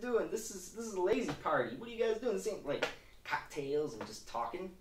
doing? This is a lazy party. What are you guys doing? This ain't like cocktails and just talking.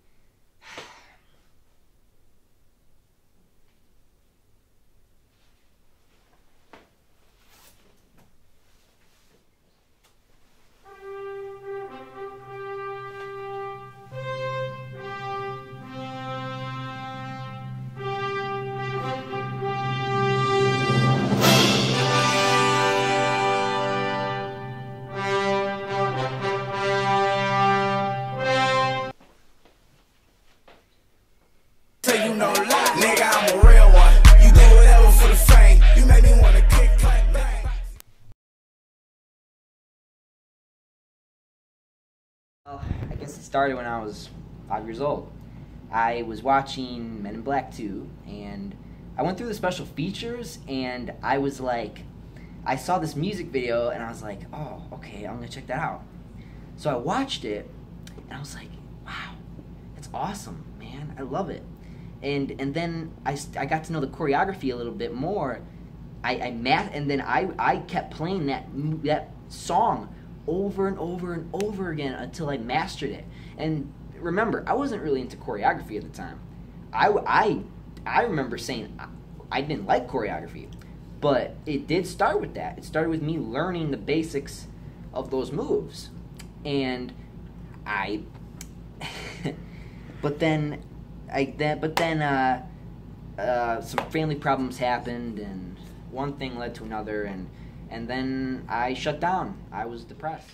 Well, I guess it started when I was 5 years old. I was watching Men in Black 2, and I went through the special features, and I was like, I saw this music video, and I was like, oh, okay, I'm gonna check that out. So I watched it, and I was like, wow, it's awesome, man, I love it. And then I got to know the choreography a little bit more. And then I kept playing that song over and over and over again until I mastered it. And remember, I wasn't really into choreography at the time. I remember saying I didn't like choreography, but it did start with that. It started with me learning the basics of those moves, and but then some family problems happened, and one thing led to another, and then I shut down. I was depressed.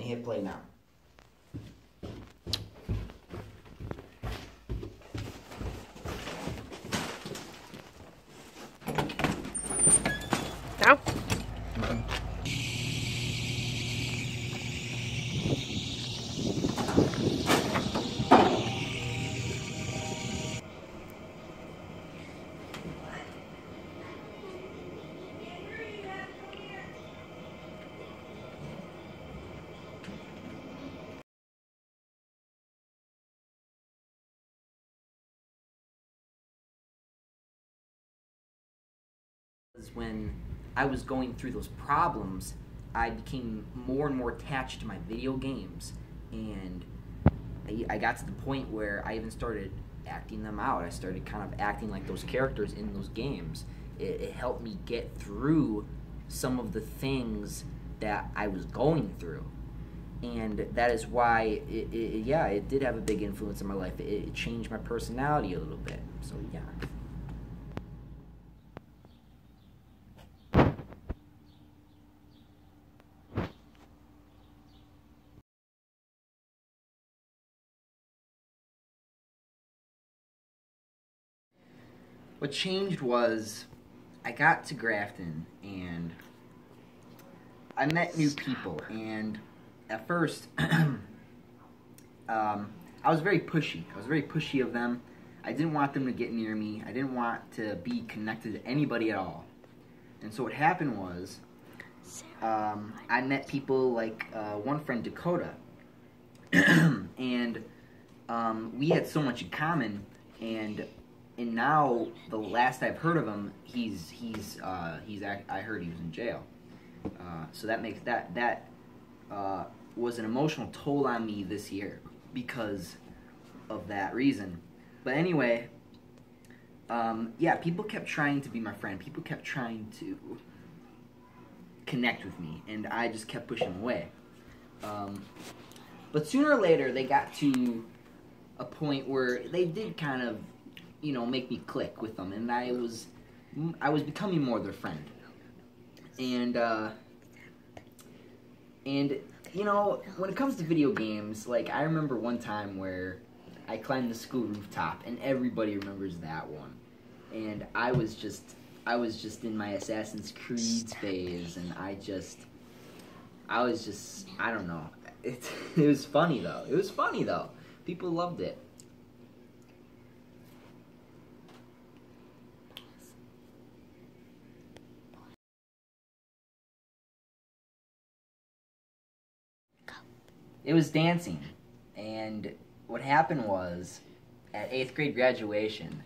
Hit play now. Now? When I was going through those problems, I became more and more attached to my video games, and I got to the point where I even started acting them out. I started kind of acting like those characters in those games. It helped me get through some of the things that I was going through, and that is why it did have a big influence in my life. It changed my personality a little bit. So yeah. What changed was I got to Grafton, and I met new people, and at first I was very pushy. I was very pushy of them. I didn't want them to get near me. I didn't want to be connected to anybody at all. And so what happened was I met people like one friend, Dakota, and we had so much in common, and now the last I've heard of him, I heard he was in jail. So that makes that was an emotional toll on me this year because of that reason. But anyway, yeah, people kept trying to be my friend. People kept trying to connect with me, and I just kept pushing them away. But sooner or later, they got to a point where they did kind of, make me click with them, and I was becoming more their friend. And And, you know, when it comes to video games, like, I remember one time where I climbed the school rooftop, and everybody remembers that one. And I was just in my Assassin's Creed phase, and I don't know. It was funny, though. It was funny, though. People loved it. It was dancing, and what happened was, at 8th grade graduation,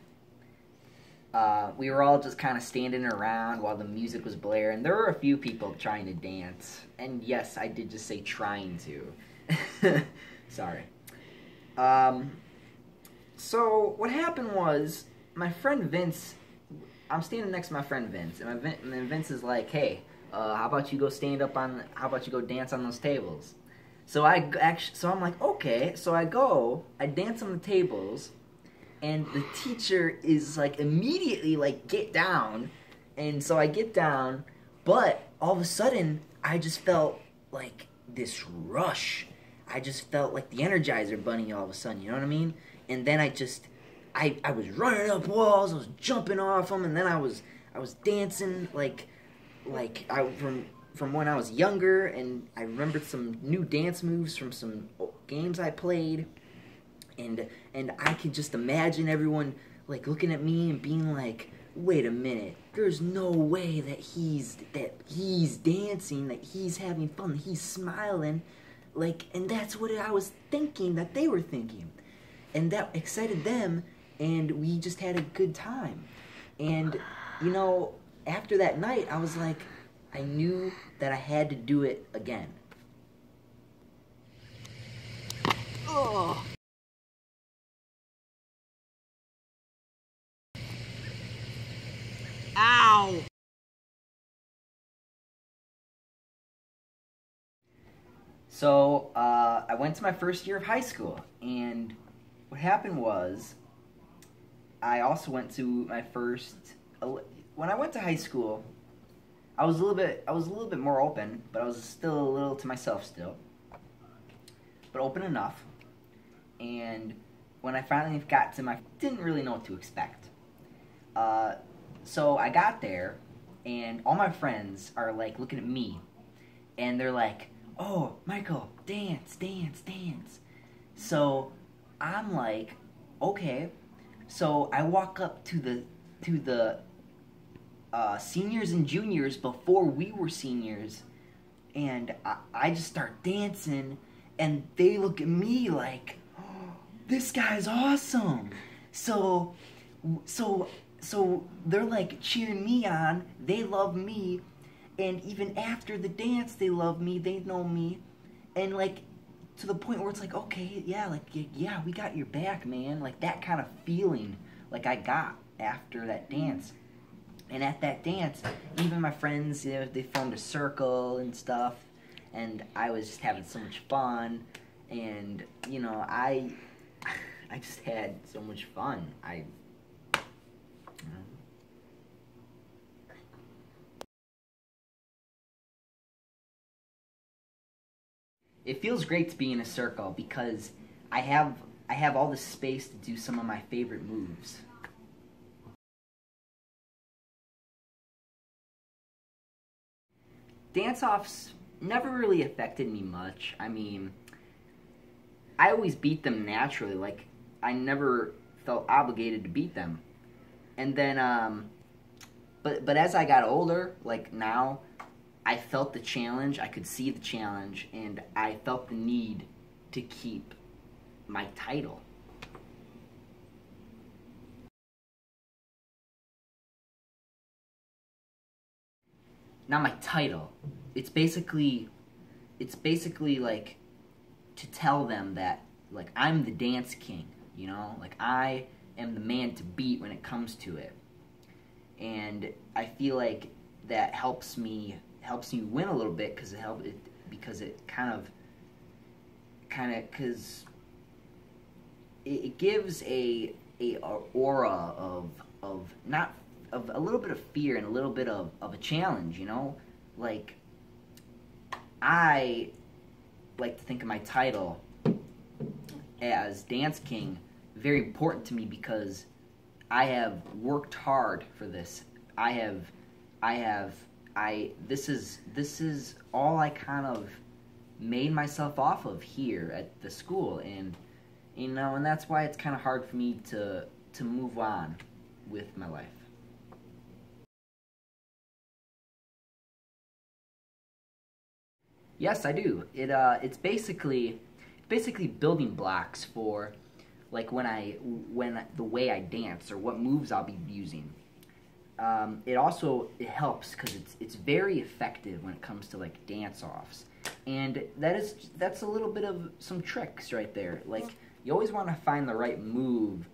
we were all just kind of standing around while the music was blaring. There were a few people trying to dance, and yes, I did just say trying to. Sorry. So what happened was, my friend Vince, I'm standing next to my friend Vince, and Vince is like, hey, how about you go dance on those tables? So I'm like, okay. So I dance on the tables, and the teacher is like immediately like, get down. And so I get down, but all of a sudden I just felt like this rush. I just felt like the Energizer Bunny all of a sudden, you know what I mean? And then I was running up walls, I was jumping off them, and then I was dancing from when I was younger, and I remembered some new dance moves from some games I played, and I could just imagine everyone like looking at me and being like, wait a minute, there's no way that he's dancing, that he's having fun, that he's smiling, like, and that's what I was thinking that they were thinking, and that excited them, and we just had a good time. And you know, after that night, I was like, I knew that I had to do it again. Oh. Ow! So, I went to my first year of high school, and what happened was, I also went to my first, when I went to high school, I was a little bit more open, but I was still a little to myself still. But open enough. And when I finally got to didn't really know what to expect. So I got there, and all my friends are like looking at me, and they're like, oh, Michael, dance, dance, dance. So I'm like, okay. So I walk up to the seniors and juniors before we were seniors, and I just start dancing, and they look at me like, oh, this guy's awesome. So they're like cheering me on, they love me, and even after the dance they love me, they know me, and like to the point where it's like, okay, yeah, we got your back, man, like that kind of feeling like I got after that dance. And at that dance, even my friends, you know, they formed a circle and stuff, and I was just having so much fun, and, you know, I just had so much fun. It feels great to be in a circle because I have all this space to do some of my favorite moves. Dance-offs never really affected me much. I mean, I always beat them naturally. Like, I never felt obligated to beat them. And then, but as I got older, like now, I felt the challenge, I could see the challenge, and I felt the need to keep my title. Not my title. It's basically like to tell them that, like, I'm the dance king, you know? Like, I am the man to beat when it comes to it. And I feel like that helps me win a little bit because it gives a aura of not of a little bit of fear and a little bit of a challenge, you know, like I like to think of my title as Dance King very important to me because I have worked hard for this. This is all I kind of made myself off of here at the school, and and that's why it's kind of hard for me to move on with my life. Yes, I do. It's basically building blocks for like when the way I dance or what moves I'll be using. It helps because it's very effective when it comes to like dance offs, and that's a little bit of some tricks right there. Like you always want to find the right move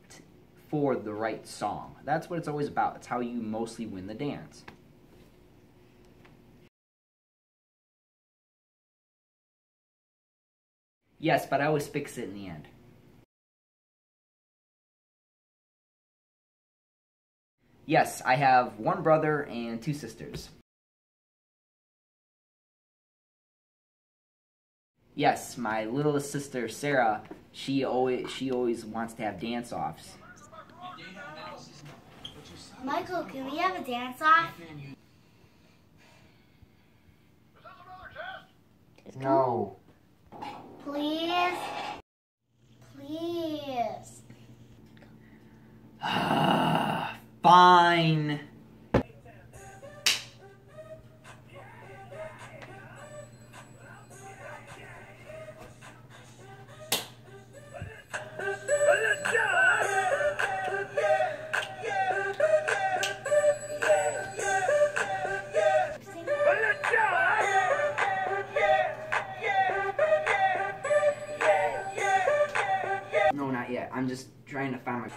for the right song. That's what it's always about. It's how you mostly win the dance. Yes, but I always fix it in the end. Yes, I have one brother and two sisters. Yes, my littlest sister Sarah, she always wants to have dance offs. Michael, can we have a dance off? No. Please? Please. Fine. No, not yet. I'm just trying to find my...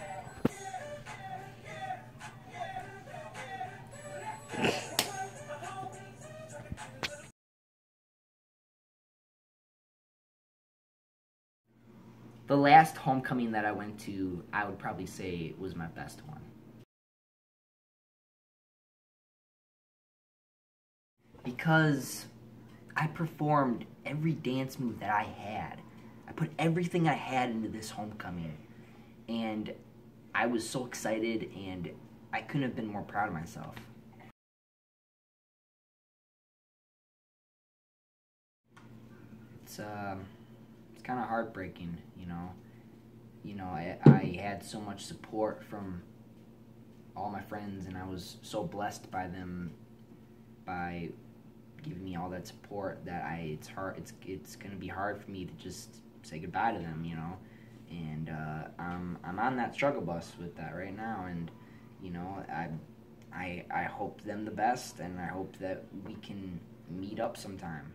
The last homecoming that I went to, I would probably say was my best one. Because I performed every dance move that I had. I put everything I had into this homecoming. And I was so excited, and I couldn't have been more proud of myself. It's kind of heartbreaking, you know. I had so much support from all my friends, and I was so blessed by them by giving me all that support that it's gonna be hard for me to just say goodbye to them, you know. And I'm on that struggle bus with that right now, and you know I hope them the best, and I hope that we can meet up sometime.